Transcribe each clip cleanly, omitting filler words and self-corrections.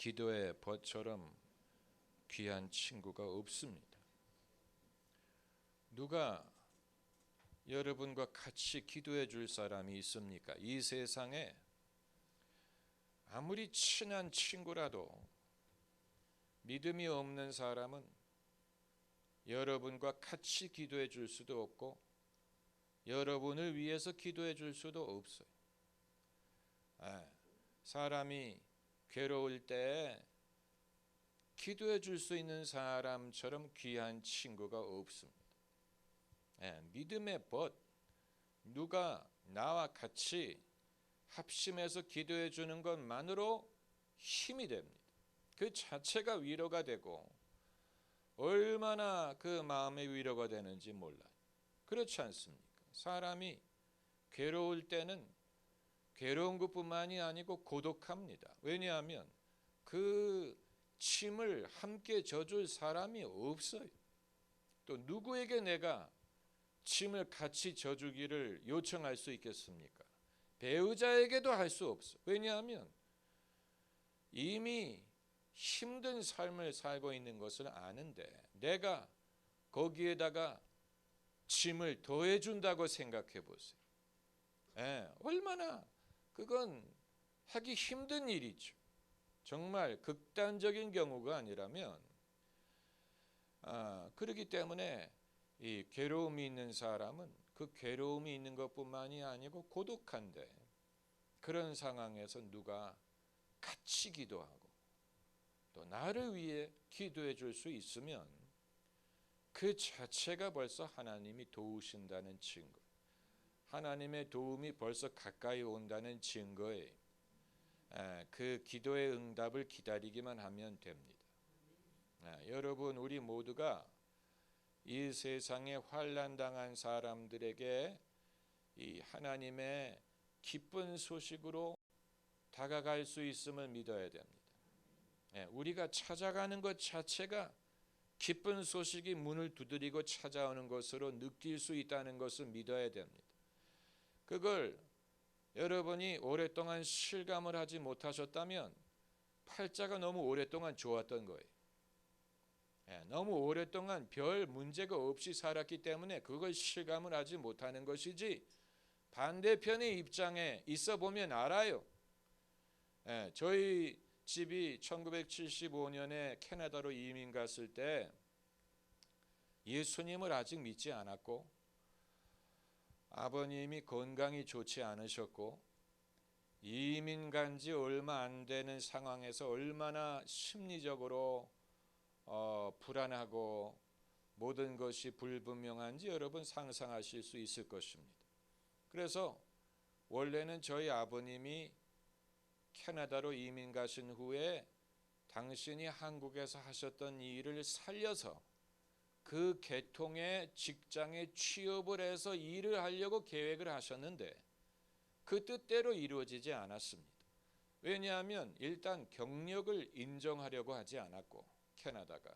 기도의 벗처럼 귀한 친구가 없습니다. 누가 여러분과 같이 기도해 줄 사람이 있습니까? 이 세상에 아무리 친한 친구라도 믿음이 없는 사람은 여러분과 같이 기도해 줄 수도 없고 여러분을 위해서 기도해 줄 수도 없어요. 사람이 괴로울 때 기도해 줄 수 있는 사람처럼 귀한 친구가 없습니다. 믿음의 벗, 누가 나와 같이 합심해서 기도해 주는 것만으로 힘이 됩니다. 그 자체가 위로가 되고 얼마나 그 마음의 위로가 되는지 몰라요. 그렇지 않습니까? 사람이 괴로울 때는 괴로운 것뿐만이 아니고 고독합니다. 왜냐하면 그 짐을 함께 져줄 사람이 없어요. 또 누구에게 내가 짐을 같이 져주기를 요청할 수 있겠습니까? 배우자에게도 할 수 없어요. 왜냐하면 이미 힘든 삶을 살고 있는 것을 아는데 내가 거기에다가 짐을 더해준다고 생각해 보세요. 얼마나 그건 하기 힘든 일이죠. 정말 극단적인 경우가 아니라면 그렇기 때문에 이 괴로움이 있는 사람은 그 괴로움이 있는 것뿐만이 아니고 고독한데 그런 상황에서 누가 같이 기도하고 또 나를 위해 기도해 줄 수 있으면 그 자체가 벌써 하나님이 도우신다는 증거, 하나님의 도움이 벌써 가까이 온다는 증거에 그 기도의 응답을 기다리기만 하면 됩니다. 여러분, 우리 모두가 이 세상에 환난 당한 사람들에게 이 하나님의 기쁜 소식으로 다가갈 수 있음을 믿어야 됩니다. 우리가 찾아가는 것 자체가 기쁜 소식이 문을 두드리고 찾아오는 것으로 느낄 수 있다는 것을 믿어야 됩니다. 그걸 여러분이 오랫동안 실감을 하지 못하셨다면 팔자가 너무 오랫동안 좋았던 거예요. 너무 오랫동안 별 문제가 없이 살았기 때문에 그걸 실감을 하지 못하는 것이지 반대편의 입장에 있어 보면 알아요. 저희 집이 1975년에 캐나다로 이민 갔을 때 예수님을 아직 믿지 않았고 아버님이 건강이 좋지 않으셨고 이민 간 지 얼마 안 되는 상황에서 얼마나 심리적으로 불안하고 모든 것이 불분명한지 여러분 상상하실 수 있을 것입니다. 그래서 원래는 저희 아버님이 캐나다로 이민 가신 후에 당신이 한국에서 하셨던 일을 살려서 그 계통의 직장에 취업을 해서 일을 하려고 계획을 하셨는데 그 뜻대로 이루어지지 않았습니다. 왜냐하면 일단 경력을 인정하려고 하지 않았고 캐나다가,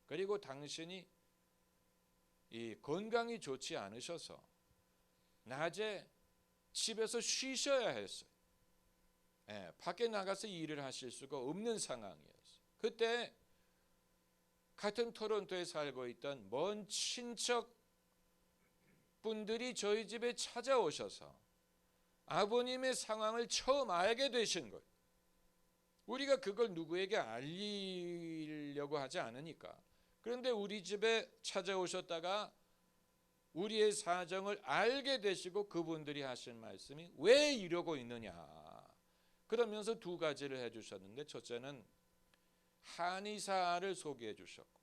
그리고 당신이 이 건강이 좋지 않으셔서 낮에 집에서 쉬셔야 했어요. 밖에 나가서 일을 하실 수가 없는 상황이었어요. 그때 같은 토론토에 살고 있던 먼 친척 분들이 저희 집에 찾아오셔서 아버님의 상황을 처음 알게 되신 거예요. 우리가 그걸 누구에게 알리려고 하지 않으니까. 그런데 우리 집에 찾아오셨다가 우리의 사정을 알게 되시고 그분들이 하신 말씀이 왜 이러고 있느냐 그러면서 두 가지를 해주셨는데, 첫째는 한의사를 소개해 주셨고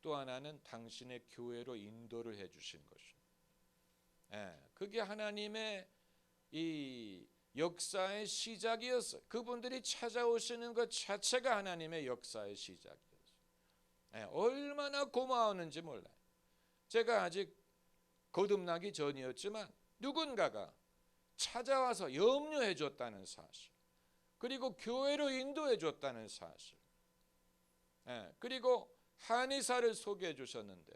또 하나는 당신의 교회로 인도를 해주신 것입니다. 그게 하나님의 이 역사의 시작이었어요. 그분들이 찾아오시는 것 자체가 하나님의 역사의 시작이었어요. 얼마나 고마웠는지 몰라요. 제가 아직 거듭나기 전이었지만 누군가가 찾아와서 염려해 줬다는 사실, 그리고 교회로 인도해 줬다는 사실, 그리고 한의사를 소개해 주셨는데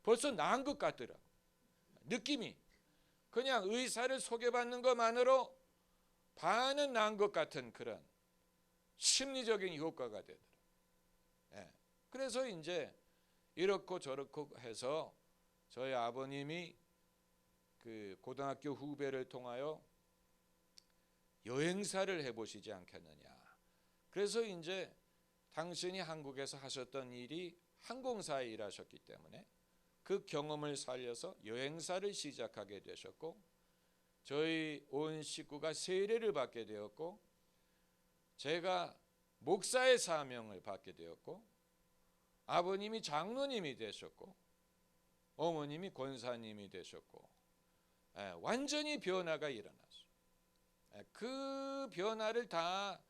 벌써 나은 것 같더라. 느낌이 그냥 의사를 소개받는 것만으로 반은 나은 것 같은 그런 심리적인 효과가 되더라. 예. 그래서 이제 이렇고 저렇고 해서 저희 아버님이 그 고등학교 후배를 통하여 여행사를 해보시지 않겠느냐. 그래서 이제 당신이 한국에서 하셨던 일이 항공사에 일하셨기 때문에 그 경험을 살려서 여행사를 시작하게 되셨고, 저희 온 식구가 세례를 받게 되었고, 제가 목사의 사명을 받게 되었고, 아버님이 장로님이 되셨고, 어머님이 권사님이 되셨고, 완전히 변화가 일어났어요. 그 변화를 다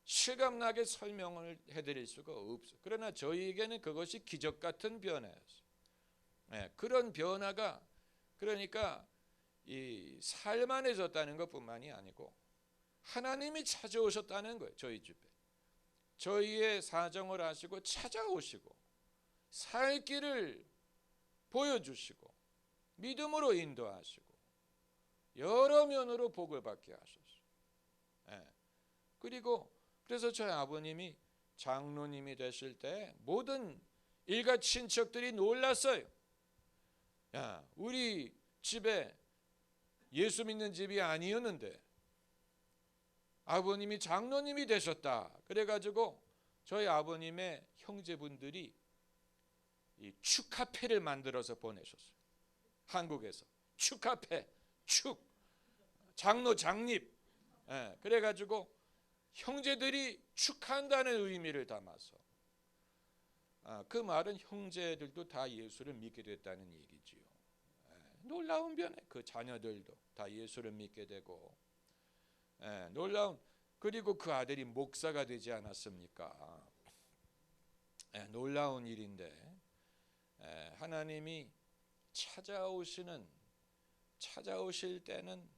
실감나게 설명을 해드릴 수가 없어요. 그러나 저희에게는 그것이 기적 같은 변화였어요. 그런 변화가 그러니까 이 살만해졌다는 것뿐만이 아니고 하나님이 찾아오셨다는 거예요. 저희 집에 저희의 사정을 아시고 찾아오시고 살 길을 보여주시고 믿음으로 인도하시고 여러 면으로 복을 받게 하셨어요. 그리고 그래서 저희 아버님이 장로님이 되실 때 모든 일가 친척들이 놀랐어요. 야, 우리 집에 예수 믿는 집이 아니었는데 아버님이 장로님이 되셨다. 그래가지고 저희 아버님의 형제분들이 이 축하패를 만들어서 보내셨어요. 한국에서 축하패, 장로 장립. 그래가지고 형제들이 축하한다는 의미를 담아서 그 말은 형제들도 다 예수를 믿게 됐다는 얘기지요. 놀라운 변화. 그 자녀들도 다 예수를 믿게 되고 놀라운. 그리고 그 아들이 목사가 되지 않았습니까? 놀라운 일인데 하나님이 찾아오실 때는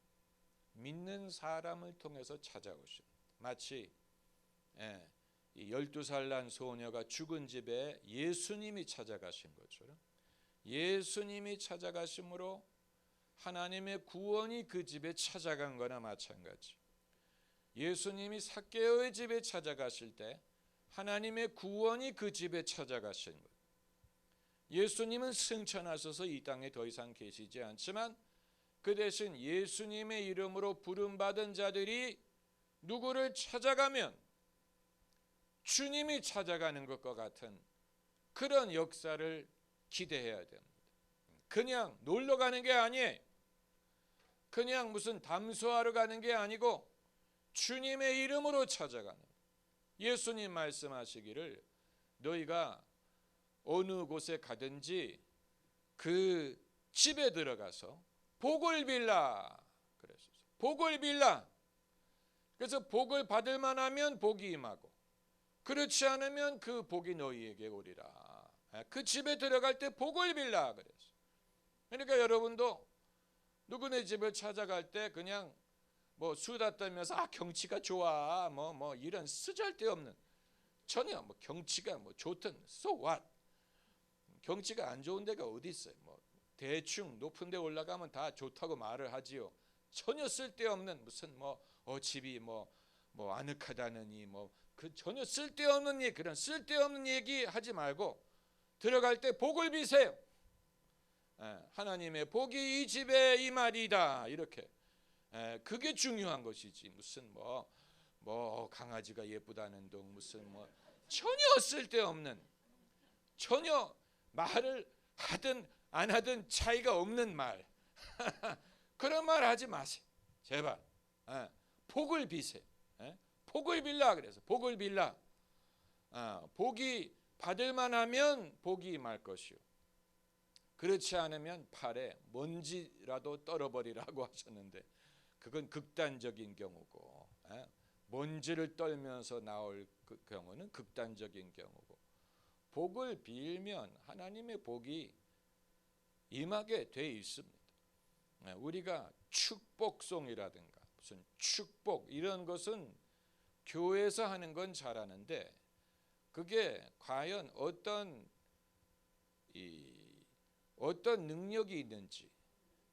믿는 사람을 통해서 찾아오십니다. 마치 이 12살 난 소녀가 죽은 집에 예수님이 찾아가신 것처럼 예수님이 찾아가심으로 하나님의 구원이 그 집에 찾아간 거나 마찬가지. 예수님이 삭개오의 집에 찾아가실 때 하나님의 구원이 그 집에 찾아가신 것. 예수님은 승천하셔서 이 땅에 더 이상 계시지 않지만 그 대신 예수님의 이름으로 부름받은 자들이 누구를 찾아가면 주님이 찾아가는 것과 같은 그런 역사를 기대해야 됩니다. 그냥 놀러 가는 게 아니에요. 그냥 무슨 담소하러 가는 게 아니고 주님의 이름으로 찾아가는. 예수님 말씀하시기를 너희가 어느 곳에 가든지 그 집에 들어가서 복을 빌라 그랬어요. 복을 빌라. 그래서 복을 받을 만하면 복이 임하고 그렇지 않으면 그 복이 너희에게 오리라. 그 집에 들어갈 때 복을 빌라 그랬어요. 그러니까 여러분도 누구네 집을 찾아갈 때 그냥 뭐 수다 떨면서 경치가 좋아 뭐 이런 쓰잘데없는 전혀 뭐 경치가 뭐 좋든 so what. 경치가 안 좋은 데가 어디 있어요. 뭐 대충 높은 데 올라가면 다 좋다고 말을 하지요. 전혀 쓸데없는 무슨 집이 뭐 아늑하다느니 그 전혀 쓸데없는 얘기, 그런 쓸데없는 얘기 하지 말고 들어갈 때 복을 비세요. 하나님의 복이 이 집에 임하리다 이렇게. 그게 중요한 것이지 무슨 강아지가 예쁘다는 둥 무슨 전혀 쓸데없는 전혀 말을 하든 안 하든 차이가 없는 말 그런 말 하지 마세요. 제발. 복을 비세요. 복을 빌라 그래서 복을 빌라. 복이 받을 만하면 복이 임할 것이요. 그렇지 않으면 팔에 먼지라도 떨어버리라고 하셨는데 그건 극단적인 경우고 먼지를 떨면서 나올 그 경우는 극단적인 경우고 복을 빌면 하나님의 복이 임하게 돼 있습니다. 우리가 축복송이라든가 무슨 축복 이런 것은 교회에서 하는 건 잘하는데 그게 과연 어떤 능력이 있는지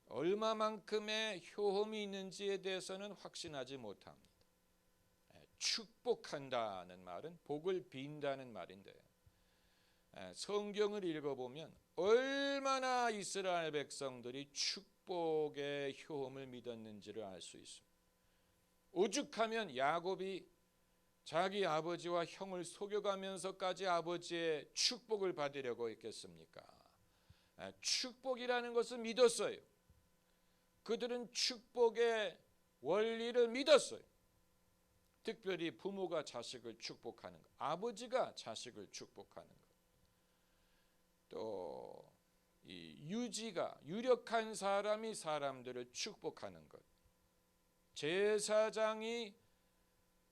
얼마만큼의 효험이 있는지에 대해서는 확신하지 못합니다. 축복한다는 말은 복을 빈다는 말인데, 성경을 읽어보면 얼마나 이스라엘 백성들이 축복의 효험을 믿었는지를 알 수 있습니다. 오죽하면 야곱이 자기 아버지와 형을 속여가면서까지 아버지의 축복을 받으려고 했겠습니까? 축복이라는 것을 믿었어요. 그들은 축복의 원리를 믿었어요. 특별히 부모가 자식을 축복하는 것, 아버지가 자식을 축복하는 것, 또 이 유력한 사람이 사람들을 축복하는 것, 제사장이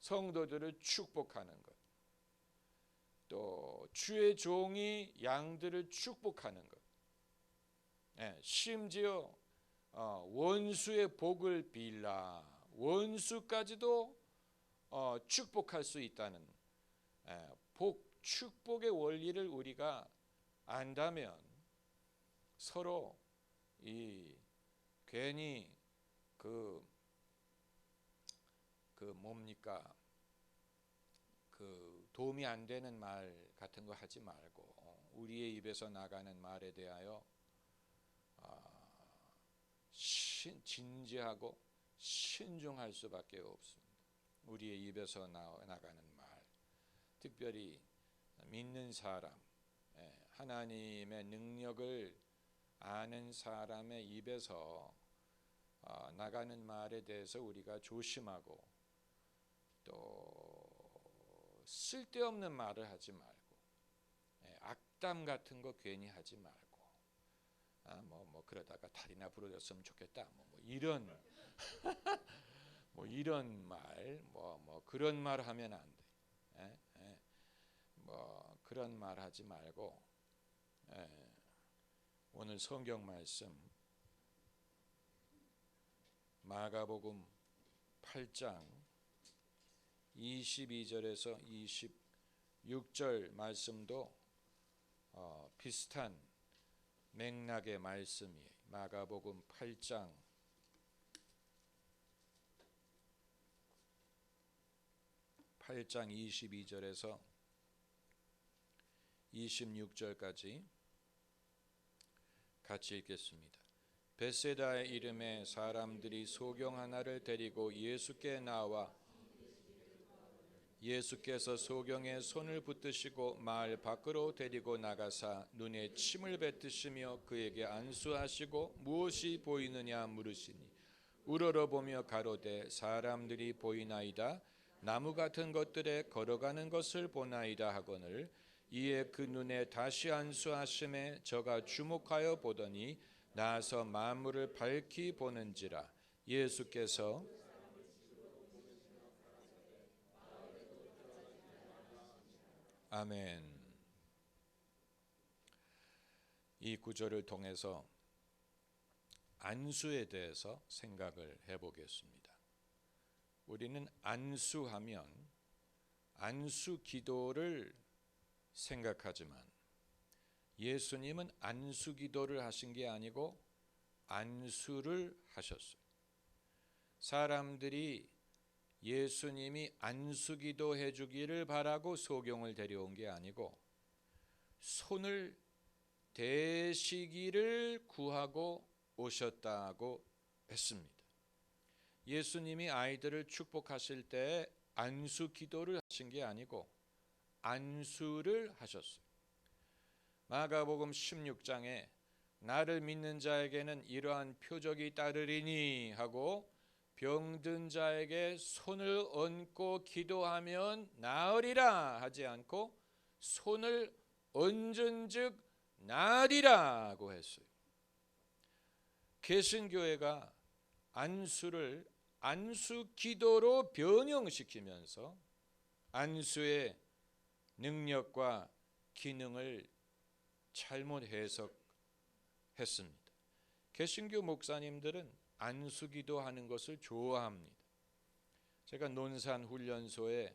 성도들을 축복하는 것, 또 주의 종이 양들을 축복하는 것, 심지어 원수의 복을 빌라 원수까지도 축복할 수 있다는 축복의 원리를 우리가 안다면 서로 괜히 그 도움이 안 되는 말 같은 거 하지 말고 우리의 입에서 나가는 말에 대하여 진지하고 신중할 수밖에 없습니다. 우리의 입에서 나가는 말, 특별히 믿는 사람, 하나님의 능력을 아는 사람의 입에서 나가는 말에 대해서 우리가 조심하고, 또 쓸데없는 말을 하지 말고, 악담 같은 거 괜히 하지 말고, 그러다가 다리나 부러졌으면 좋겠다, 이런 이런 말, 그런 말 하면 안 돼. 그런 말 하지 말고, 오늘 성경 말씀 마가복음 8장 22절에서 26절 말씀도 비슷한 맥락의 말씀이에요. 마가복음 8장 22절에서 26절까지 같이 읽겠습니다. 벳세다의 이름의 사람들이 소경 하나를 데리고 예수께 나와 예수께서 소경의 손을 붙드시고 마을 밖으로 데리고 나가사 눈에 침을 뱉으시며 그에게 안수하시고 무엇이 보이느냐 물으시니 우러러보며 가로되 사람들이 보이나이다. 나무 같은 것들에 걸어가는 것을 보나이다 하거늘 이에 그 눈에 다시 안수하심에 저가 주목하여 보더니 나서 만물을 밝히 보는지라. 예수께서 아멘. 이 구절을 통해서 안수에 대해서 생각을 해보겠습니다. 우리는 안수하면 안수 기도를 생각하지만 예수님은 안수 기도를 하신 게 아니고 안수를 하셨어요. 사람들이 예수님이 안수 기도 해주기를 바라고 소경을 데려온 게 아니고 손을 대시기를 구하고 오셨다고 했습니다. 예수님이 아이들을 축복하실 때 안수 기도를 하신 게 아니고 안수를 하셨어요. 마가복음 16장에 나를 믿는 자에게는 이러한 표적이 따르리니 하고 병든 자에게 손을 얹고 기도하면 나으리라 하지 않고 손을 얹은 즉 나으리라고 했어요. 개신교회가 안수를 안수 기도로 변형시키면서 안수의 능력과 기능을 잘못 해석했습니다. 개신교 목사님들은 안수 기도하는 것을 좋아합니다. 제가 논산 훈련소에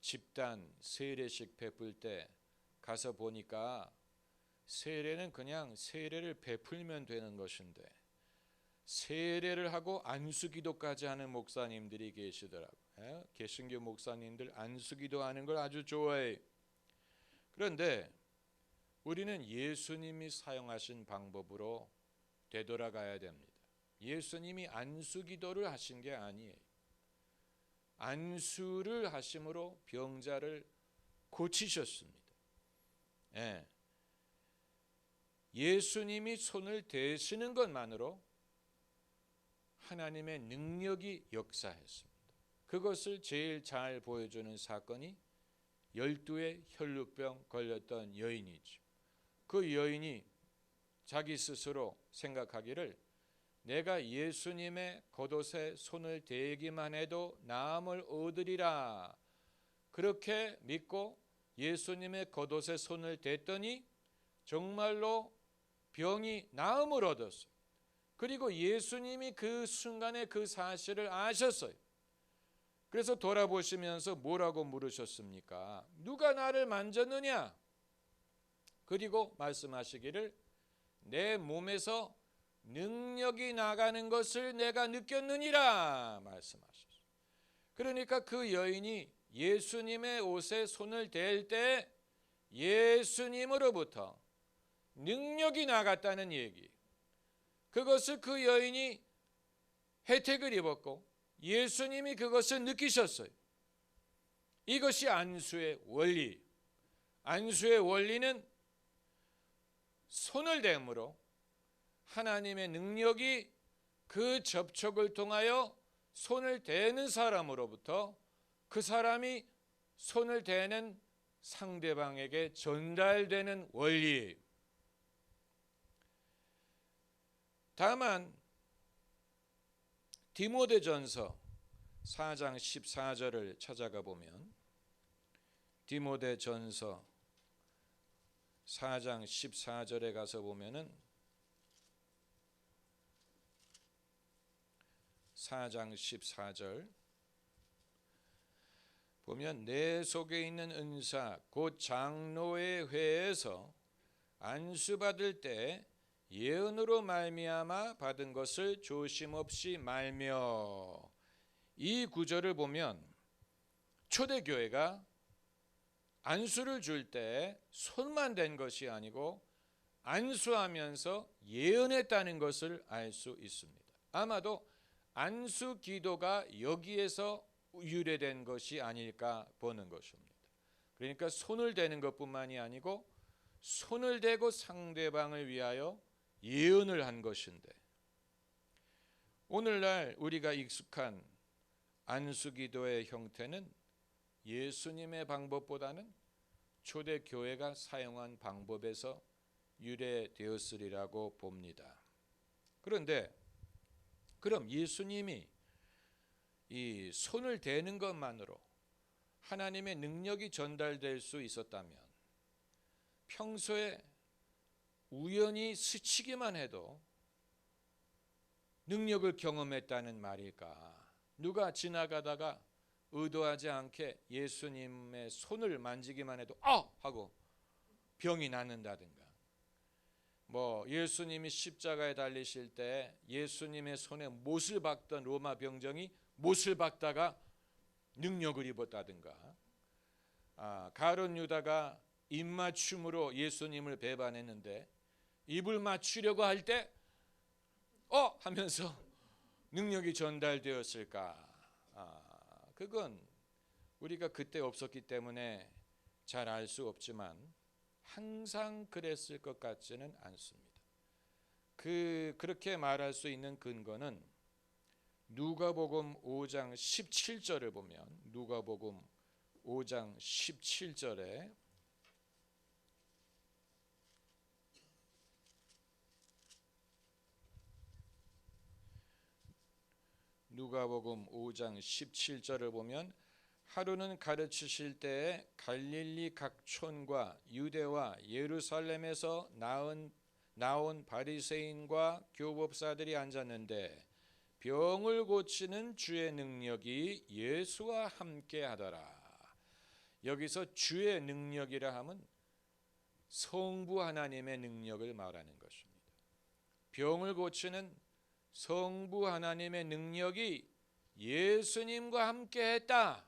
집단 세례식 베풀 때 가서 보니까 세례는 그냥 세례를 베풀면 되는 것인데 세례를 하고 안수 기도까지 하는 목사님들이 계시더라고요. 개신교 목사님들 안수기도 하는 걸 아주 좋아해요. 그런데 우리는 예수님이 사용하신 방법으로 되돌아가야 됩니다. 예수님이 안수기도를 하신 게 아니에요. 안수를 하심으로 병자를 고치셨습니다. 예수님이 손을 대시는 것만으로 하나님의 능력이 역사했습니다. 그것을 제일 잘 보여주는 사건이 12의 혈루병 걸렸던 여인이죠. 그 여인이 자기 스스로 생각하기를 내가 예수님의 겉옷에 손을 대기만 해도 나음을 얻으리라. 그렇게 믿고 예수님의 겉옷에 손을 댔더니 정말로 병이 나음을 얻었어요. 그리고 예수님이 그 순간에 그 사실을 아셨어요. 그래서 돌아보시면서 뭐라고 물으셨습니까? 누가 나를 만졌느냐? 그리고 말씀하시기를 내 몸에서 능력이 나가는 것을 내가 느꼈느니라 말씀하셨어요. 그러니까 그 여인이 예수님의 옷에 손을 댈 때 예수님으로부터 능력이 나갔다는 얘기. 그것을 그 여인이 혜택을 입었고 예수님이 그것을 느끼셨어요. 이것이 안수의 원리. 안수의 원리는 손을 댐으로 하나님의 능력이 그 접촉을 통하여 손을 대는 사람으로부터 그 사람이 손을 대는 상대방에게 전달되는 원리예요. 다만 디모데전서 4장 14절을 찾아가 보면 디모데전서 4장 14절에 가서 보면은 4장 14절 보면 내 속에 있는 은사 곧 장로의 회에서 안수받을 때 예언으로 말미암아 받은 것을 조심없이 말며. 이 구절을 보면 초대교회가 안수를 줄 때 손만 댄 것이 아니고 안수하면서 예언했다는 것을 알 수 있습니다. 아마도 안수 기도가 여기에서 유래된 것이 아닐까 보는 것입니다. 그러니까 손을 대는 것뿐만이 아니고 손을 대고 상대방을 위하여 예언을 한 것인데, 오늘날 우리가 익숙한 안수기도의 형태는 예수님의 방법보다는 초대교회가 사용한 방법에서 유래되었으리라고 봅니다. 그런데 그럼 예수님이 이 손을 대는 것만으로 하나님의 능력이 전달될 수 있었다면 평소에 우연히 스치기만 해도 능력을 경험했다는 말일까? 누가 지나가다가 의도하지 않게 예수님의 손을 만지기만 해도 하고 병이 낫는다든가, 예수님이 십자가에 달리실 때 예수님의 손에 못을 박던 로마 병정이 못을 박다가 능력을 입었다든가, 가룟 유다가 입맞춤으로 예수님을 배반했는데 입을 맞추려고 할 때 하면서 능력이 전달되었을까? 그건 우리가 그때 없었기 때문에 잘 알 수 없지만 항상 그랬을 것 같지는 않습니다. 그렇게 말할 수 있는 근거는 누가복음 5장 17절을 보면, 누가복음 5장 17절에 누가복음 5장 17절을 보면 하루는 가르치실 때에 갈릴리 각 촌과 유대와 예루살렘에서 나온 바리새인과 교법사들이 앉았는데 병을 고치는 주의 능력이 예수와 함께 하더라. 여기서 주의 능력이라 하면 성부 하나님의 능력을 말하는 것입니다. 병을 고치는 성부 하나님의 능력이 예수님과 함께 했다.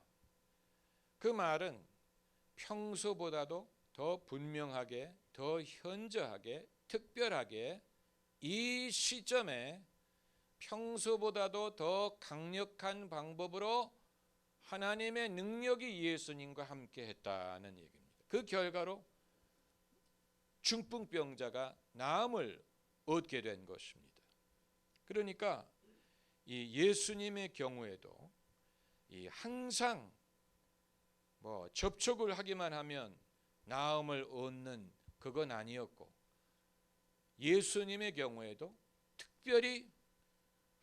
그 말은 평소보다도 더 분명하게, 더 현저하게, 특별하게 이 시점에 평소보다도 더 강력한 방법으로 하나님의 능력이 예수님과 함께 했다는 얘기입니다. 그 결과로 중풍병자가 나음을 얻게 된 것입니다. 그러니까 이 예수님의 경우에도 이 항상 접촉을 하기만 하면 나음을 얻는 그건 아니었고, 예수님의 경우에도 특별히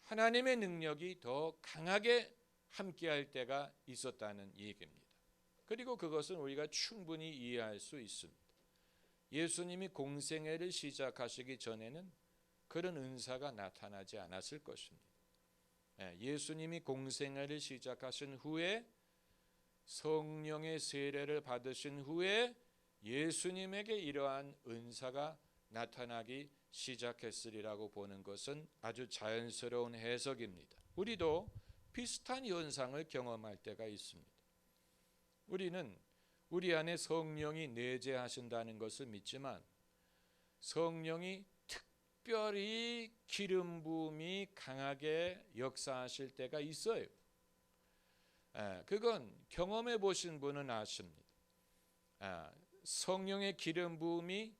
하나님의 능력이 더 강하게 함께할 때가 있었다는 얘기입니다. 그리고 그것은 우리가 충분히 이해할 수 있습니다. 예수님이 공생애를 시작하시기 전에는 그런 은사가 나타나지 않았을 것입니다. 예수님이 공생애를 시작하신 후에 성령의 세례를 받으신 후에 예수님에게 이러한 은사가 나타나기 시작했으리라고 보는 것은 아주 자연스러운 해석입니다. 우리도 비슷한 현상을 경험할 때가 있습니다. 우리는 우리 안에 성령이 내재하신다는 것을 믿지만 성령이 특별히 기름 부음이 강하게 역사하실 때가 있어요. 그건 경험해 보신 분은 아십니다. 성령의 기름 부음이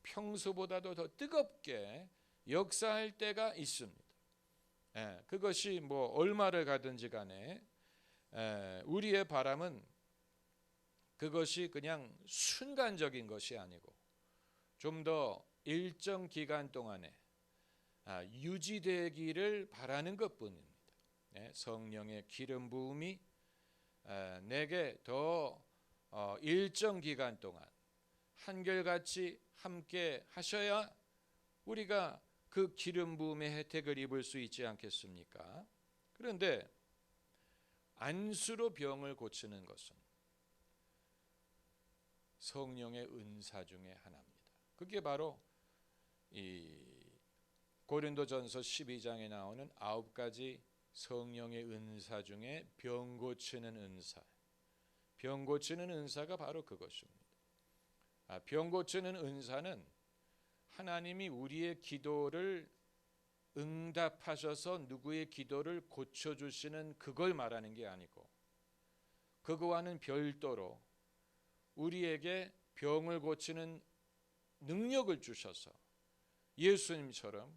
평소보다도 더 뜨겁게 역사할 때가 있습니다. 그것이 얼마를 가든지 간에 우리의 바람은 그것이 그냥 순간적인 것이 아니고 좀 더 일정 기간 동안에 유지되기를 바라는 것뿐입니다. 성령의 기름 부음이 내게 더 일정 기간 동안 한결같이 함께 하셔야 우리가 그 기름 부음의 혜택을 입을 수 있지 않겠습니까? 그런데 안수로 병을 고치는 것은 성령의 은사 중에 하나입니다. 그게 바로 이 고린도전서 12장에 나오는 9가지 성령의 은사 중에 병 고치는 은사. 병 고치는 은사가 바로 그것입니다. 병 고치는 은사는 하나님이 우리의 기도를 응답하셔서 누구의 기도를 고쳐주시는 그걸 말하는 게 아니고, 그거와는 별도로 우리에게 병을 고치는 능력을 주셔서 예수님처럼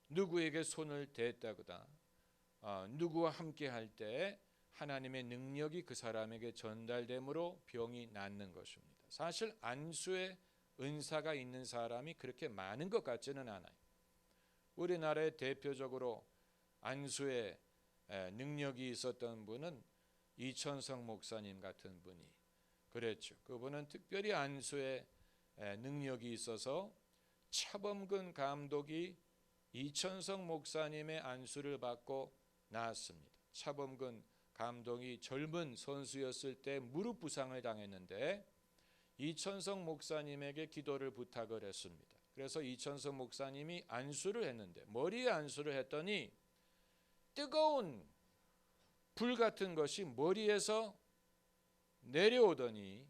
누구에게 손을 댔다거나 누구와 함께 할 때 하나님의 능력이 그 사람에게 전달됨으로 병이 낫는 것입니다. 사실 안수의 은사가 있는 사람이 그렇게 많은 것 같지는 않아요. 우리나라에 대표적으로 안수의 능력이 있었던 분은 이천성 목사님 같은 분이 그랬죠. 그분은 특별히 안수의 능력이 있어서 차범근 감독이 이천성 목사님의 안수를 받고 나았습니다. 차범근 감독이 젊은 선수였을 때 무릎 부상을 당했는데 이천성 목사님에게 기도를 부탁을 했습니다. 그래서 이천성 목사님이 안수를 했는데, 머리에 안수를 했더니 뜨거운 불 같은 것이 머리에서 내려오더니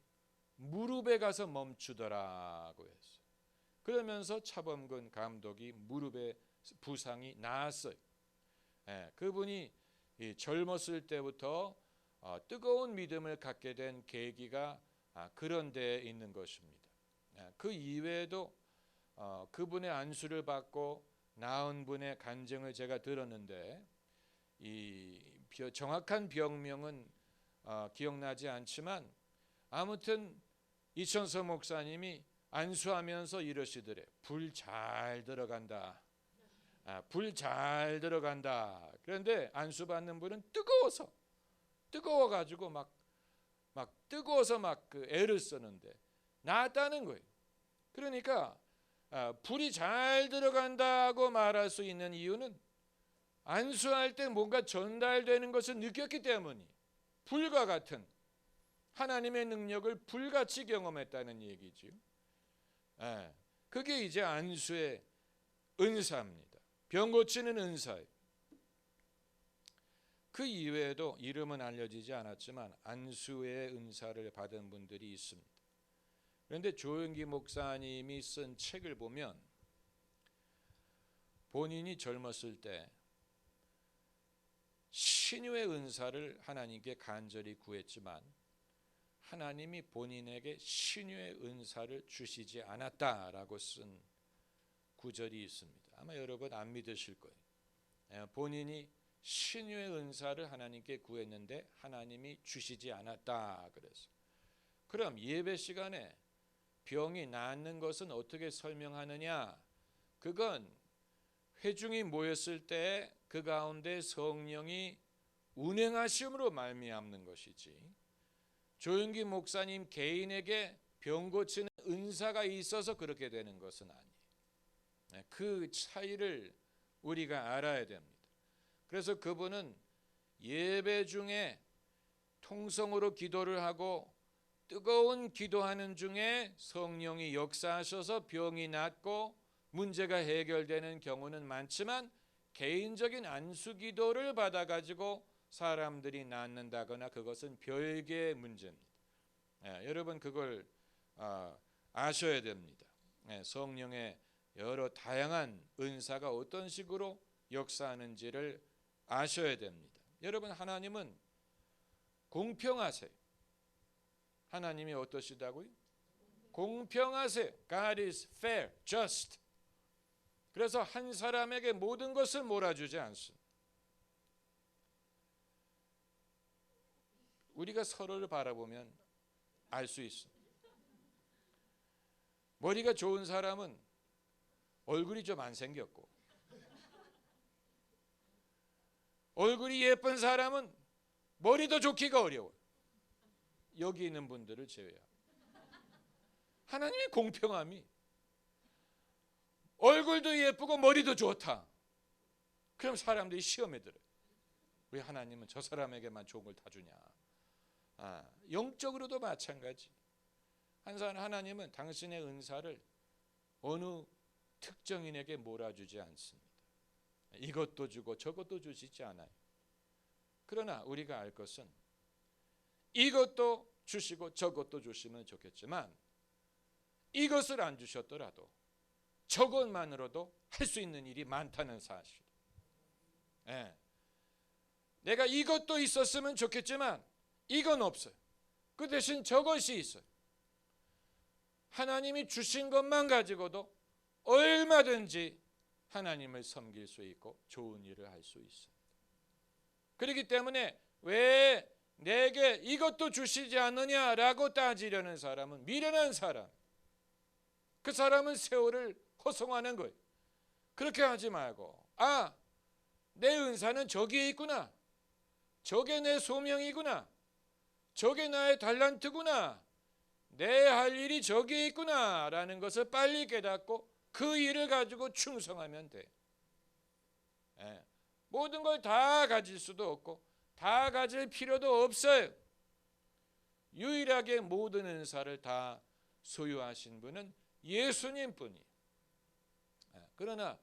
무릎에 가서 멈추더라고 했어요. 그러면서 차범근 감독이 무릎에 부상이 나았어요. 그분이 젊었을 때부터 뜨거운 믿음을 갖게 된 계기가 그런 데에 있는 것입니다. 그 이외에도 그분의 안수를 받고 나은 분의 간증을 제가 들었는데, 이 정확한 병명은 기억나지 않지만 아무튼 이천서 목사님이 안수하면서 이러시더래. 불 잘 들어간다. 불 잘 들어간다. 그런데 안수받는 분은 뜨거워가지고 막 뜨거워서 그 애를 쓰는데 낫다는 거예요. 그러니까 불이 잘 들어간다고 말할 수 있는 이유는 안수할 때 뭔가 전달되는 것을 느꼈기 때문이, 불과 같은 하나님의 능력을 불같이 경험했다는 얘기죠. 그게 이제 안수의 은사입니다. 병 고치는 은사예요. 그 이외에도 이름은 알려지지 않았지만 안수의 은사를 받은 분들이 있습니다. 그런데 조영기 목사님이 쓴 책을 보면 본인이 젊었을 때 신유의 은사를 하나님께 간절히 구했지만 하나님이 본인에게 신유의 은사를 주시지 않았다라고 쓴 구절이 있습니다. 아마 여러분 안 믿으실 거예요. 본인이 신유의 은사를 하나님께 구했는데 하나님이 주시지 않았다 그래서. 그럼 예배 시간에 병이 낫는 것은 어떻게 설명하느냐? 그건 회중이 모였을 때 그 가운데 성령이 운행하심으로 말미암는 것이지 조영기 목사님 개인에게 병 고치는 은사가 있어서 그렇게 되는 것은 아니에요. 그 차이를 우리가 알아야 됩니다. 그래서 그분은 예배 중에 통성으로 기도를 하고 뜨거운 기도하는 중에 성령이 역사하셔서 병이 낫고 문제가 해결되는 경우는 많지만 개인적인 안수 기도를 받아가지고 사람들이 낫는다거나 그것은 별개의 문제입니다. 여러분 그걸 아셔야 됩니다. 성령의 여러 다양한 은사가 어떤 식으로 역사하는지를 아셔야 됩니다. 여러분 하나님은 공평하세요. 하나님이 어떠시다고요? 공평하세요. God is fair, just. 그래서 한 사람에게 모든 것을 몰아주지 않습니다. 우리가 서로를 바라보면 알 수 있습니다. 머리가 좋은 사람은 얼굴이 좀 안 생겼고 얼굴이 예쁜 사람은 머리도 좋기가 어려워요. 여기 있는 분들을 제외하고. 하나님의 공평함이 얼굴도 예쁘고 머리도 좋다. 그럼 사람들이 시험에 들어요. 왜 하나님은 저 사람에게만 좋은 걸 다 주냐. 영적으로도 마찬가지. 하나님은 당신의 은사를 어느 특정인에게 몰아주지 않습니다. 이것도 주고 저것도 주시지 않아요. 그러나 우리가 알 것은 이것도 주시고 저것도 주시면 좋겠지만 이것을 안 주셨더라도 저것만으로도 할 수 있는 일이 많다는 사실. 내가 이것도 있었으면 좋겠지만 이건 없어요. 그 대신 저것이 있어요. 하나님이 주신 것만 가지고도 얼마든지 하나님을 섬길 수 있고 좋은 일을 할 수 있습니다. 그렇기 때문에 왜 내게 이것도 주시지 않느냐라고 따지려는 사람은 미련한 사람. 그 사람은 세월을 허송하는 거예요. 그렇게 하지 말고 내 은사는 저기에 있구나. 저게 내 소명이구나. 저게 나의 달란트구나. 내 할 일이 저기에 있구나 라는 것을 빨리 깨닫고 그 일을 가지고 충성하면 돼. 모든 걸 다 가질 수도 없고 다 가질 필요도 없어요. 유일하게 모든 은사를 다 소유하신 분은 예수님 뿐이에요. 그러나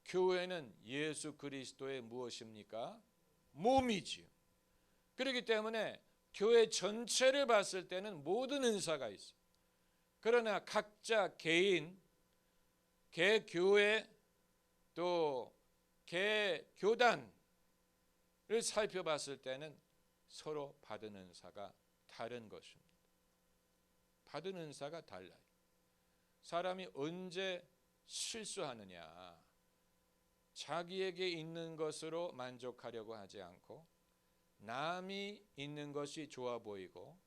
교회는 예수 그리스도의 무엇입니까? 몸이지요. 그렇기 때문에 교회 전체를 봤을 때는 모든 은사가 있어요. 그러나 각자 개인, 개교회 또 개교단을 살펴봤을 때는 서로 받은 은사가 다른 것입니다. 받은 은사가 달라요. 사람이 언제 실수하느냐. 자기에게 있는 것으로 만족하려고 하지 않고 남이 있는 것이 좋아 보이고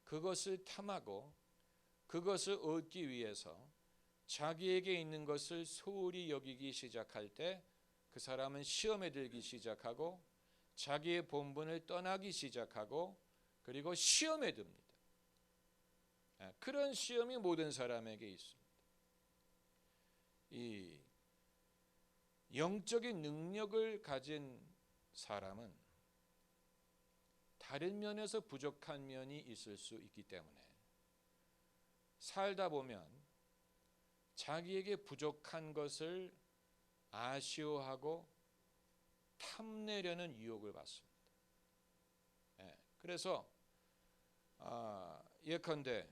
그것을 탐하고 그것을 얻기 위해서 자기에게 있는 것을 소홀히 여기기 시작할 때 그 사람은 시험에 들기 시작하고 자기의 본분을 떠나기 시작하고 그리고 시험에 듭니다. 그런 시험이 모든 사람에게 있습니다. 이 영적인 능력을 가진 사람은 다른 면에서 부족한 면이 있을 수 있기 때문에 살다 보면 자기에게 부족한 것을 아쉬워하고 탐내려는 유혹을 받습니다. 그래서 예컨대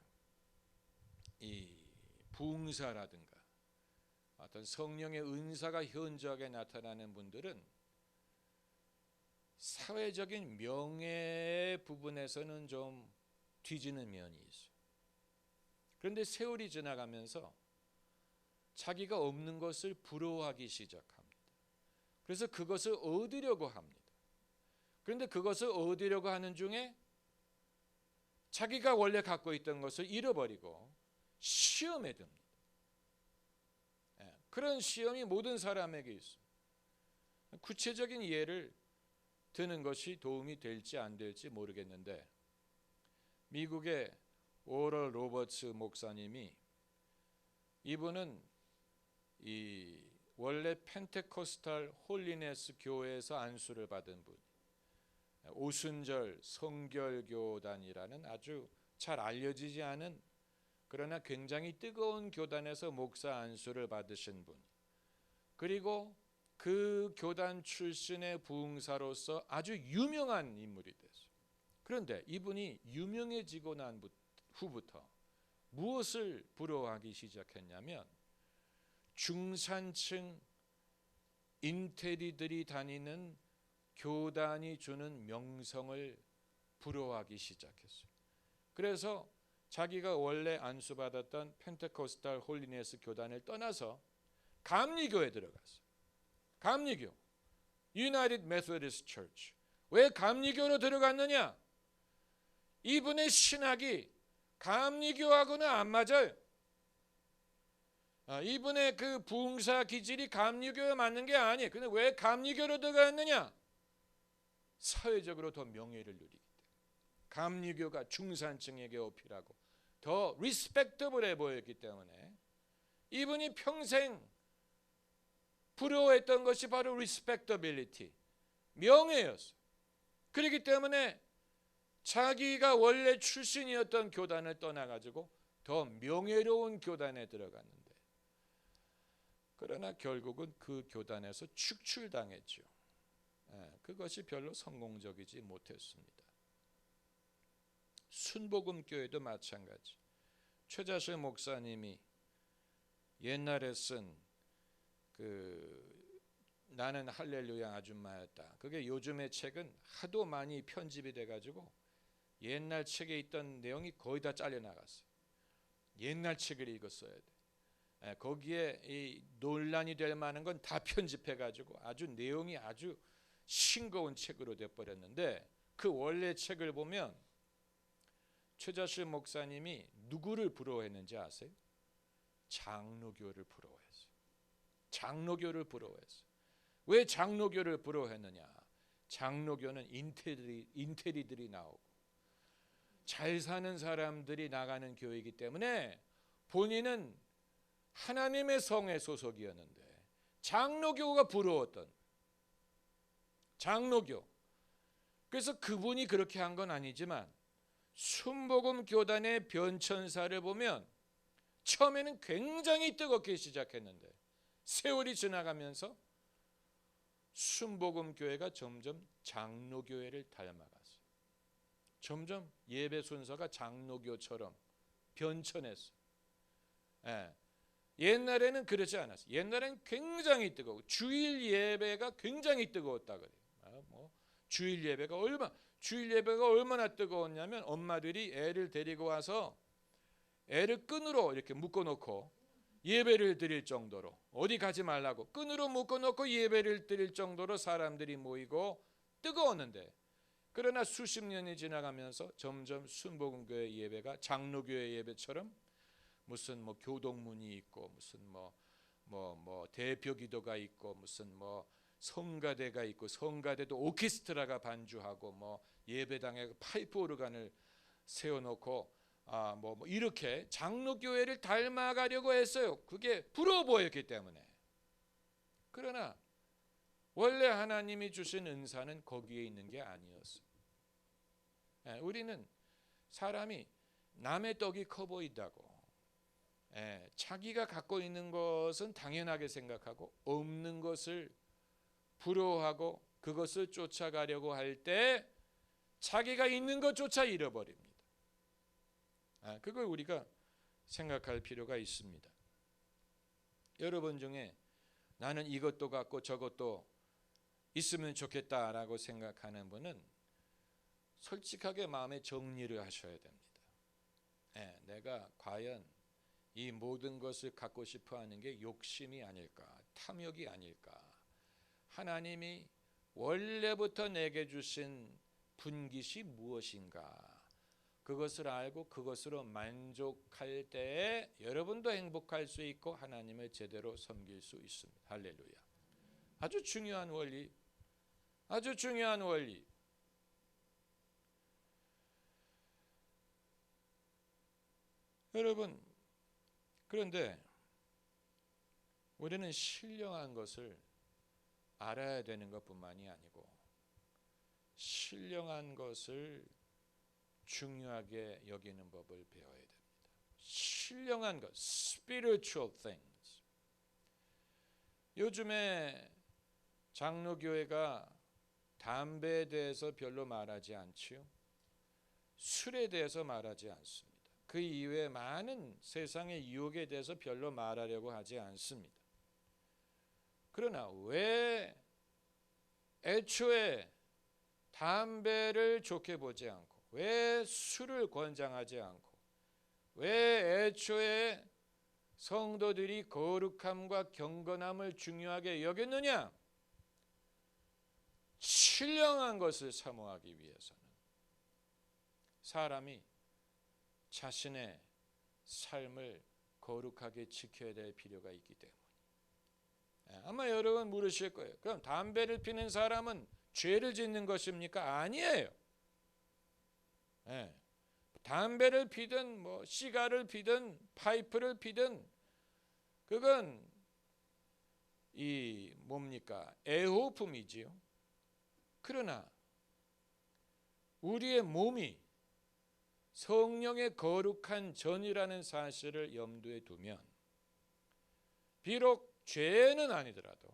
이 부흥사라든가 어떤 성령의 은사가 현저하게 나타나는 분들은 사회적인 명예 부분에서는 좀 뒤지는 면이 있어요. 그런데 세월이 지나가면서 자기가 없는 것을 부러워하기 시작합니다. 그래서 그것을 얻으려고 합니다. 그런데 그것을 얻으려고 하는 중에 자기가 원래 갖고 있던 것을 잃어버리고 시험에 듭니다. 그런 시험이 모든 사람에게 있습니다. 구체적인 예를 드는 것이 도움이 될지 안 될지 모르겠는데, 미국의 오럴 로버츠 목사님이, 이분은 이 원래 펜테코스탈 홀리네스 교회에서 안수를 받은 분, 오순절 성결교단이라는 아주 잘 알려지지 않은 그러나 굉장히 뜨거운 교단에서 목사 안수를 받으신 분, 그리고 그 교단 출신의 부흥사로서 아주 유명한 인물이 됐어요. 그런데 이분이 유명해지고 난 후부터 무엇을 부러워하기 시작했냐면, 중산층 인테리들이 다니는 교단이 주는 명성을 부러워하기 시작했어요. 그래서 자기가 원래 안수받았던 펜테코스탈 홀리네스 교단을 떠나서 감리교에 들어갔어요. 감리교, United Methodist Church. 왜 감리교로 들어갔느냐? 이분의 신학이 감리교하고는 안 맞아요. 이분의 그 부흥사 기질이 감리교에 맞는 게 아니에요. 근데 왜 감리교로 들어갔느냐? 사회적으로 더 명예를 누리기 때문에. 감리교가 중산층에게 어필하고 더 리스펙터블해 보였기 때문에 이분이 평생 부러워했던 것이 바로 리스펙터빌리티, 명예였어요. 그렇기 때문에 자기가 원래 출신이었던 교단을 떠나가지고 더 명예로운 교단에 들어갔는데, 그러나 결국은 그 교단에서 축출당했죠. 그것이 별로 성공적이지 못했습니다. 순복음교회도 마찬가지. 최자실 목사님이 옛날에 쓴 나는 할렐루야 아줌마였다, 그게 요즘의 책은 하도 많이 편집이 돼가지고 옛날 책에 있던 내용이 거의 다 잘려나갔어요. 옛날 책을 읽었어야 돼. 거기에 이 논란이 될 만한 건 다 편집해가지고 아주 내용이 아주 싱거운 책으로 돼버렸는데, 그 원래 책을 보면 최자실 목사님이 누구를 부러워했는지 아세요? 장로교를 부러워했어요. 장로교를 부러워했어요. 왜 장로교를 부러워했느냐? 장로교는 인테리들이 나오고 잘 사는 사람들이 나가는 교회이기 때문에 본인은 하나님의 성의 소속이었는데 장로교가 부러웠던 장로교. 그래서 그분이 그렇게 한 건 아니지만 순복음 교단의 변천사를 보면 처음에는 굉장히 뜨겁게 시작했는데 세월이 지나가면서 순복음 교회가 점점 장로교회를 닮아갔어요. 점점 예배 순서가 장로교처럼 변천했어요. 옛날에는 그렇지 않았어요. 옛날에는 굉장히 뜨거워, 주일 예배가 굉장히 뜨거웠다 그래요. 주일 예배가 얼마나 뜨거웠냐면, 엄마들이 애를 데리고 와서 애를 끈으로 이렇게 묶어놓고 예배를 드릴 정도로, 어디 가지 말라고 끈으로 묶어놓고 예배를 드릴 정도로 사람들이 모이고 뜨거웠는데, 그러나 수십 년이 지나가면서 점점 순복음교회 예배가 장로교회 예배처럼 무슨 교동문이 있고 무슨 대표 기도가 있고 무슨 성가대가 있고, 성가대도 오케스트라가 반주하고 예배당에 파이프 오르간을 세워놓고 이렇게 장로교회를 닮아가려고 했어요. 그게 부러워 보였기 때문에. 그러나 원래 하나님이 주신 은사는 거기에 있는 게 아니었어요. 우리는 사람이 남의 떡이 커 보인다고 자기가 갖고 있는 것은 당연하게 생각하고 없는 것을 부러워하고 그것을 쫓아가려고 할 때 자기가 있는 것조차 잃어버립니다. 그걸 우리가 생각할 필요가 있습니다. 여러분 중에 나는 이것도 갖고 저것도 있으면 좋겠다라고 생각하는 분은 솔직하게 마음에 정리를 하셔야 됩니다. 내가 과연 이 모든 것을 갖고 싶어 하는 게 욕심이 아닐까, 탐욕이 아닐까, 하나님이 원래부터 내게 주신 분깃이 무엇인가, 그것을 알고 그것으로 만족할 때에 여러분도 행복할 수 있고 하나님을 제대로 섬길 수 있습니다. 할렐루야. 아주 중요한 원리, 아주 중요한 원리. 여러분, 그런데 우리는 신령한 것을 알아야 되는 것뿐만이 아니고 신령한 것을 중요하게 여기는 법을 배워야 됩니다. 신령한 것, spiritual things. 요즘에 장로교회가 담배에 대해서 별로 말하지 않지요. 술에 대해서 말하지 않습니다. 그 이외에 많은 세상의 유혹에 대해서 별로 말하려고 하지 않습니다. 그러나 왜 애초에 담배를 좋게 보지 않고, 왜 술을 권장하지 않고, 왜 애초에 성도들이 거룩함과 경건함을 중요하게 여겼느냐? 신령한 것을 사모하기 위해서는 사람이 자신의 삶을 거룩하게 지켜야 될 필요가 있기 때문에. 아마 여러분 물으실 거예요. 그럼 담배를 피는 사람은 죄를 짓는 것입니까? 아니에요. 담배를 피든 뭐 시가를 피든 파이프를 피든 그건 이 뭡니까? 애호품이지요. 그러나 우리의 몸이 성령의 거룩한 전이라는 사실을 염두에 두면 비록 죄는 아니더라도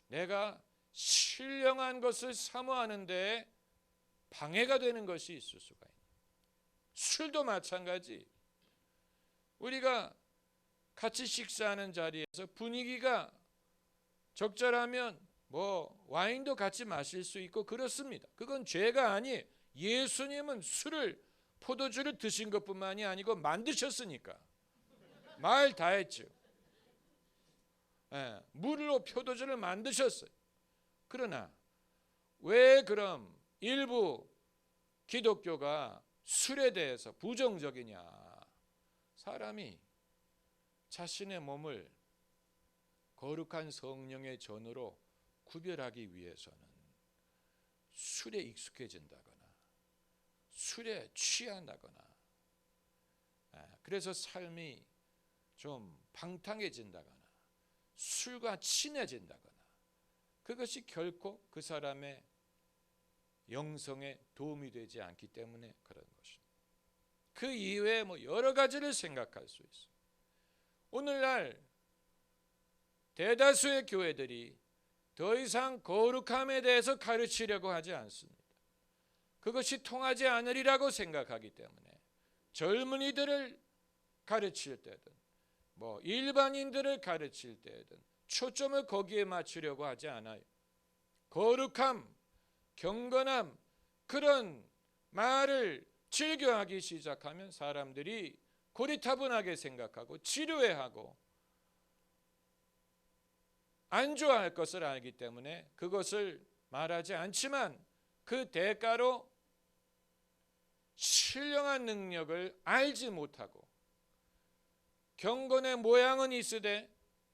내가 신령한 것을 사모하는 데 방해가 되는 것이 있을 수가 있는. 술도 마찬가지. 우리가 같이 식사하는 자리에서 분위기가 적절하면 뭐 와인도 같이 마실 수 있고 그렇습니다. 그건 죄가 아니에요. 예수님은 술을 포도주를 드신 것뿐만이 아니고 만드셨으니까 말 다 했죠. 물로 포도주를 만드셨어요. 그러나 왜 그럼 일부 기독교가 술에 대해서 부정적이냐? 사람이 자신의 몸을 거룩한 성령의 전으로 구별하기 위해서는 술에 익숙해진다거나 술에 취한다거나 그래서 삶이 좀 방탕해진다거나 술과 친해진다거나 그것이 결코 그 사람의 영성에 도움이 되지 않기 때문에 그런 것입니다. 그 이외에 뭐 여러 가지를 생각할 수 있어요. 오늘날 대다수의 교회들이 더 이상 거룩함에 대해서 가르치려고 하지 않습니다. 그것이 통하지 않으리라고 생각하기 때문에 젊은이들을 가르칠 때든 뭐 일반인들을 가르칠 때든 초점을 거기에 맞추려고 하지 않아요. 거룩함, 경건함 그런 말을 즐겨하기 시작하면 사람들이 고리타분하게 생각하고 지루해하고 안 좋아할 것을 알기 때문에 그것을 말하지 않지만 그 대가로 신령한 능력을 알지 못하고 경건의 모양은 있으되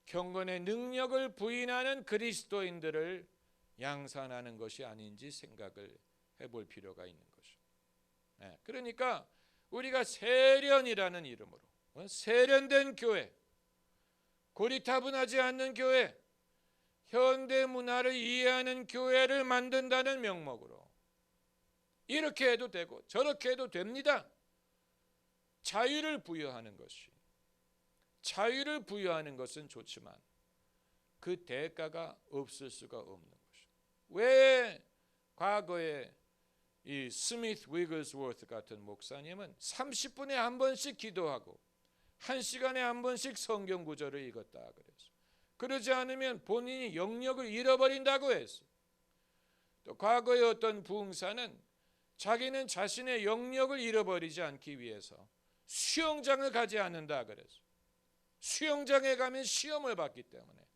경건의 능력을 부인하는 그리스도인들을 양산하는 것이 아닌지 생각을 해볼 필요가 있는 것입니다. 그러니까 우리가 세련이라는 이름으로 세련된 교회, 고리타분하지 않는 교회, 현대 문화를 이해하는 교회를 만든다는 명목으로 이렇게 해도 되고 저렇게 해도 됩니다. 자유를 부여하는 것은 좋지만 그 대가가 없을 수가 없는 것입니다. 왜 과거에 이 스미스 위글스워스 같은 목사님은 30분에 한 번씩 기도하고 1시간에 한 번씩 성경 구절을 읽었다 그랬어요. 그러지 않으면 본인이 영역을 잃어버린다고 했어요. 또 과거의 어떤 부흥사는 자기는 자신의 영역을 잃어버리지 않기 위해서 수영장을 가지 않는다 그랬어요. 수영장에 가면 시험을 받기 때문에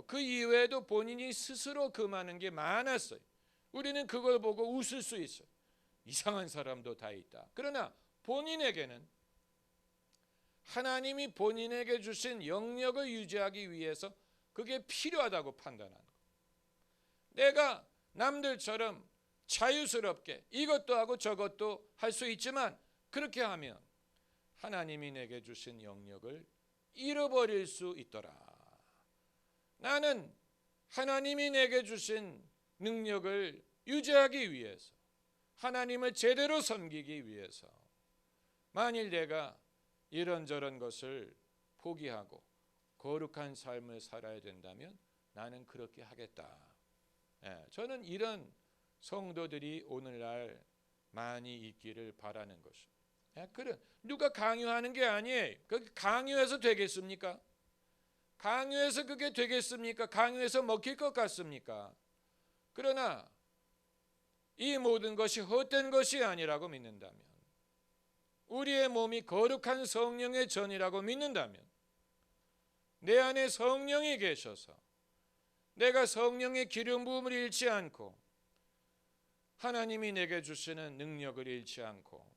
그 이외에도 본인이 스스로 금하는 게 많았어요. 우리는 그걸 보고 웃을 수 있어요. 이상한 사람도 다 있다. 그러나 본인에게는 하나님이 본인에게 주신 영역을 유지하기 위해서 그게 필요하다고 판단하는 거예요. 내가 남들처럼 자유스럽게 이것도 하고 저것도 할 수 있지만 그렇게 하면 하나님이 내게 주신 영역을 잃어버릴 수 있더라. 나는 하나님이 내게 주신 능력을 유지하기 위해서, 하나님을 제대로 섬기기 위해서 만일 내가 이런저런 것을 포기하고 거룩한 삶을 살아야 된다면 나는 그렇게 하겠다. 저는 이런 성도들이 오늘날 많이 있기를 바라는 것입니다. 그래, 누가 강요하는 게 아니에요. 그게 강요해서 되겠습니까? 강요해서 그게 되겠습니까? 강요해서 먹힐 것 같습니까? 그러나 이 모든 것이 헛된 것이 아니라고 믿는다면, 우리의 몸이 거룩한 성령의 전이라고 믿는다면, 내 안에 성령이 계셔서 내가 성령의 기름 부음을 잃지 않고 하나님이 내게 주시는 능력을 잃지 않고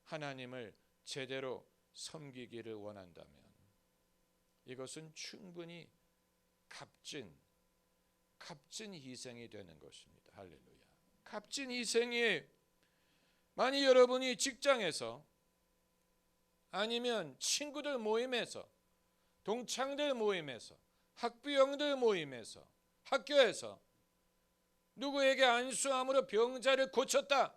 하나님을 제대로 섬기기를 원한다면 이것은 충분히 값진 희생이 되는 것입니다. 할렐루야. 값진 희생이에요. 만약 여러분이 직장에서 아니면 친구들 모임에서, 동창들 모임에서, 학부형들 모임에서, 학교에서 누구에게 안수함으로 병자를 고쳤다.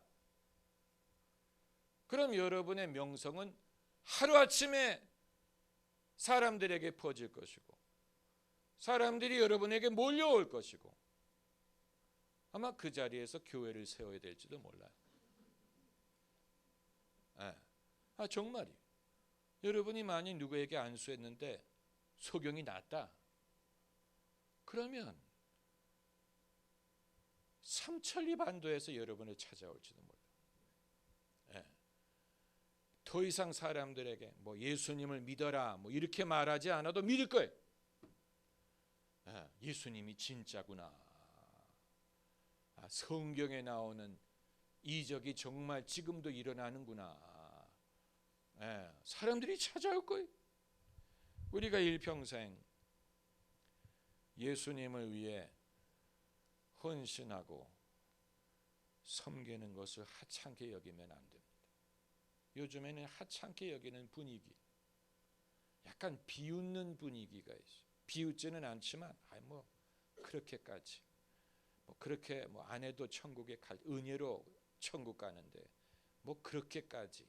그럼 여러분의 명성은 하루아침에 사람들에게 퍼질 것이고 사람들이 여러분에게 몰려올 것이고 아마 그 자리에서 교회를 세워야 될지도 몰라요. 정말이에요. 여러분이 만약 누구에게 안수했는데 소경이 났다. 그러면 삼천리 반도에서 여러분을 찾아올지도 몰라요. 더 이상 사람들에게 예수님을 믿어라 이렇게 말하지 않아도 믿을 거예요. 예수님이 진짜구나. 성경에 나오는 이적이 정말 지금도 일어나는구나. 사람들이 찾아올 거예요. 우리가 일평생 예수님을 위해 헌신하고 섬기는 것을 하찮게 여기면 안 됩니다. 요즘에는 하찮게 여기는 분위기, 약간 비웃는 분위기가 있어요. 비웃지는 않지만 그렇게까지 그렇게 안 해도 천국에 갈, 은혜로 천국 가는데 그렇게까지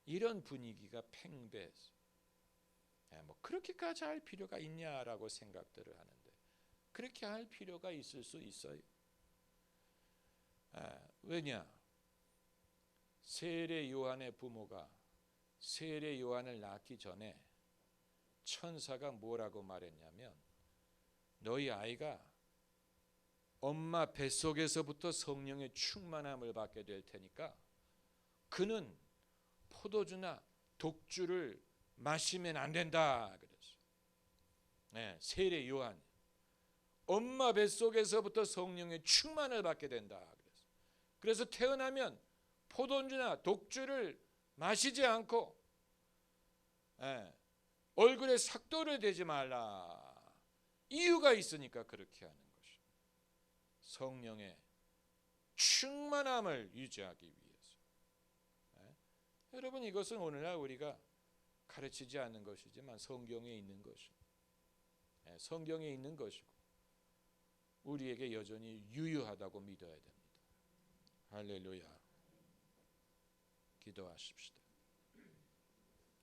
이런 분위기가 팽배해서 그렇게까지 할 필요가 있냐라고 생각들을 하는데 그렇게 할 필요가 있을 수 있어요. 왜냐? 세례 요한의 부모가 세례 요한을 낳기 전에 천사가 뭐라고 말했냐면 너희 아이가 엄마 뱃속에서부터 성령의 충만함을 받게 될 테니까 그는 포도주나 독주를 마시면 안 된다 그랬어요. 세례 요한 엄마 뱃속에서부터 성령의 충만을 받게 된다 그랬어요. 그래서 태어나면 포도주나 독주를 마시지 않고 얼굴에 삭도를 대지 말라. 이유가 있으니까 그렇게 하는 것입니다. 성령의 충만함을 유지하기 위해서. 여러분 이것은 오늘날 우리가 가르치지 않는 것이지만 성경에 있는 것입니다. 성경에 있는 것이고 우리에게 여전히 유효하다고 믿어야 됩니다. 할렐루야. 기도하십시다.